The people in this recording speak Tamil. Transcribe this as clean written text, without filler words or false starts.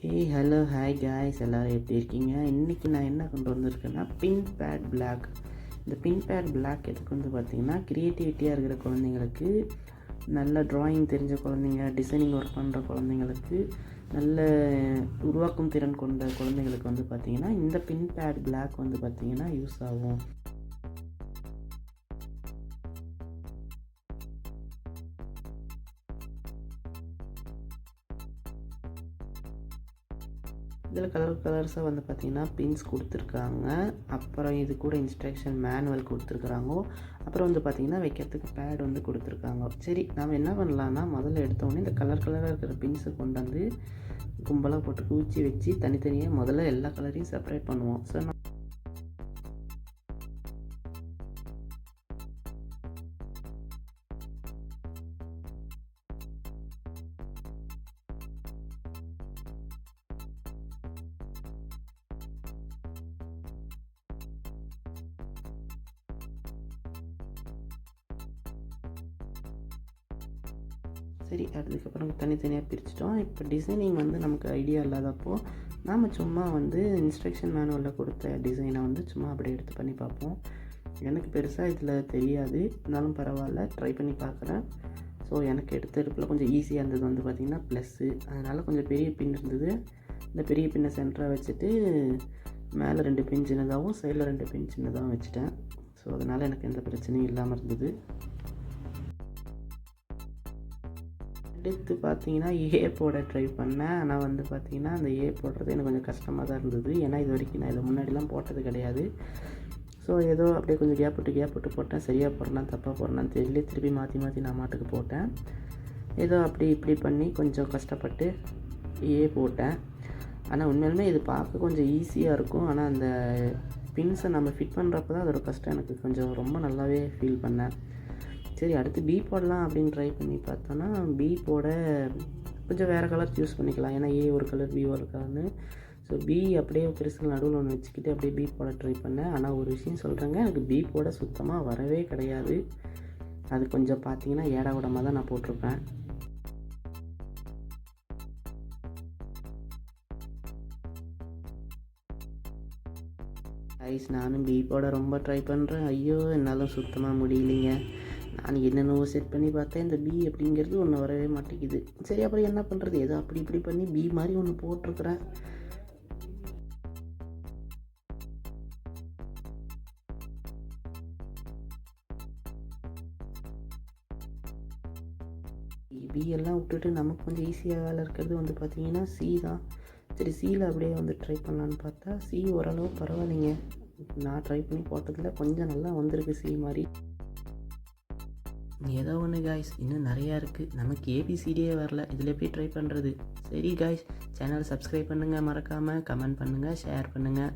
ஹலோ ஹாய் காய்ஸ், எல்லோரும் எப்படி இருக்கீங்க? இன்றைக்கி நான் என்ன கொண்டு வந்திருக்கேன்னா பின் பேட் பிளாக். இந்த பின் பேட் பிளாக் எதுக்கு வந்து பார்த்திங்கன்னா, க்ரியேட்டிவிட்டியாக இருக்கிற குழந்தைங்களுக்கு, நல்ல ட்ராயிங் தெரிஞ்ச குழந்தைங்க, டிசைனிங் ஒர்க் பண்ணுற குழந்தைங்களுக்கு, நல்ல உருவாக்கும் திறன் கொண்ட குழந்தைங்களுக்கு வந்து பார்த்திங்கன்னா இந்த பின் பேட் பிளாக் வந்து பார்த்திங்கன்னா யூஸ் ஆகும். இதில் கலர்ஸாக வந்து பார்த்திங்கன்னா பின்ஸ் கொடுத்துருக்காங்க. அப்புறம் இது கூட இன்ஸ்ட்ரக்ஷன் மேனுவல் கொடுத்துருக்குறாங்க. அப்புறம் வந்து பார்த்திங்கன்னா வைக்கிறதுக்கு பேட் வந்து கொடுத்துருக்காங்க. சரி, நம்ம என்ன பண்ணலான்னா, முதல்ல எடுத்தோடனே இந்த கலராக இருக்கிற பின்ஸை கொண்டு வந்து கும்பலாக போட்டு குவிச்சு வச்சு தனித்தனியாக முதல்ல எல்லா கலரையும் செப்பரேட் பண்ணுவோம். ஸோ சரி, அதுக்கப்புறம் தனித்தனியாக பிரிச்சிட்டோம். இப்போ டிசைனிங் வந்து நமக்கு ஐடியா இல்லாதப்போ நாம் சும்மா வந்து இன்ஸ்ட்ரக்ஷன் மேனுவலில் கொடுத்த டிசைனை வந்து சும்மா அப்படியே எடுத்து பண்ணி பார்ப்போம். எனக்கு பெருசாக இதில் தெரியாது, இருந்தாலும் பரவாயில்ல, ட்ரை பண்ணி பார்க்குறேன். ஸோ எனக்கு எடுத்ததுக்குள்ள கொஞ்சம் ஈஸியாக இருந்தது வந்து பார்த்திங்கன்னா ப்ளஸ்ஸு. அதனால் கொஞ்சம் பெரிய பின் இருந்தது. இந்த பெரிய பின்னை சென்டராக வச்சுட்டு மேலே 2 பின் சின்னதாகவும் சைடில் 2 பின் சின்னதாகவும் வச்சுட்டேன். ஸோ அதனால் எனக்கு எந்த பிரச்சனையும் இல்லாமல் இருந்தது. அடுத்து பார்த்தீங்கன்னா போட ட்ரை பண்ணேன். ஆனால் வந்து பார்த்திங்கன்னா அந்த போடுறது எனக்கு கொஞ்சம் கஷ்டமாக தான் இருந்தது. ஏன்னா இது வரைக்கும் நான் இதை முன்னாடிலாம் போட்டது கிடையாது. ஸோ ஏதோ அப்படியே கொஞ்சம் கேப் விட்டு போட்டேன். சரியாக போடுறேன்னா தப்பாக போடுறேன்னு தெரியல. திருப்பி மாற்றி நான் மாட்டுக்கு போட்டேன். ஏதோ அப்படி இப்படி பண்ணி கொஞ்சம் கஷ்டப்பட்டு போட்டேன். ஆனால் உண்மையிலுமே இது பார்க்க கொஞ்சம் ஈஸியாக இருக்கும். ஆனால் அந்த பின்ஸை நம்ம ஃபிட் பண்ணுறப்ப தான் அதோட கஷ்டம் எனக்கு கொஞ்சம் ரொம்ப நல்லாவே ஃபீல் பண்ணேன். சரி, அடுத்து பி போடலாம் அப்படின்னு ட்ரை பண்ணி பார்த்தோன்னா, பி போட கொஞ்சம் வேறு கலர் சூஸ் பண்ணிக்கலாம். ஏன்னா ஒரு கலர், பி ஒரு கலர்னு. ஸோ பி அப்படியே பெருசுக்கு நடுவில் ஒன்று வச்சுக்கிட்டு அப்படியே பி போட ட்ரை பண்ணேன். ஆனால் ஒரு விஷயம் சொல்கிறேங்க, எனக்கு பி போட சுத்தமாக வரவே கிடையாது. அது கொஞ்சம் பார்த்தீங்கன்னா ஏடாகூடமாக தான் நான் போட்டிருப்பேன். ஐஸ், நானும் பி போட ரொம்ப ட்ரை பண்ணுறேன். ஐயோ, என்னாலும் சுத்தமாக முடியலைங்க. நான் என்னென்னவோ செட் பண்ணி பார்த்தேன். இந்த பி அப்படிங்கிறது ஒன்று வரவே மாட்டேங்குது. சரி, அப்புறம் என்ன பண்ணுறது, ஏதோ அப்படி இப்படி பண்ணி பி மாதிரி ஒன்று போட்டிருக்கிறேன். பி எல்லாம் விட்டுட்டு நமக்கு கொஞ்சம் ஈஸியாக வேலை இருக்கிறது வந்து பார்த்திங்கன்னா சி தான். சரி, சியில் அப்படியே வந்து ட்ரை பண்ணலான்னு பார்த்தா சி ஓரளவு பரவாயில்லைங்க. நான் ட்ரை பண்ணி போட்டதில் கொஞ்சம் நல்லா வந்திருக்கு சி மாதிரி. ஏதோ ஒன்று காய்ஸ், இன்னும் நிறையா இருக்குது. நமக்கு ஏபிசிடியே வரல, இதில் எப்படி ட்ரை பண்ணுறது? சரி காய்ஸ், சேனல் சப்ஸ்கிரைப் பண்ணுங்கள், மறக்காமல் கமெண்ட் பண்ணுங்கள், ஷேர் பண்ணுங்கள்.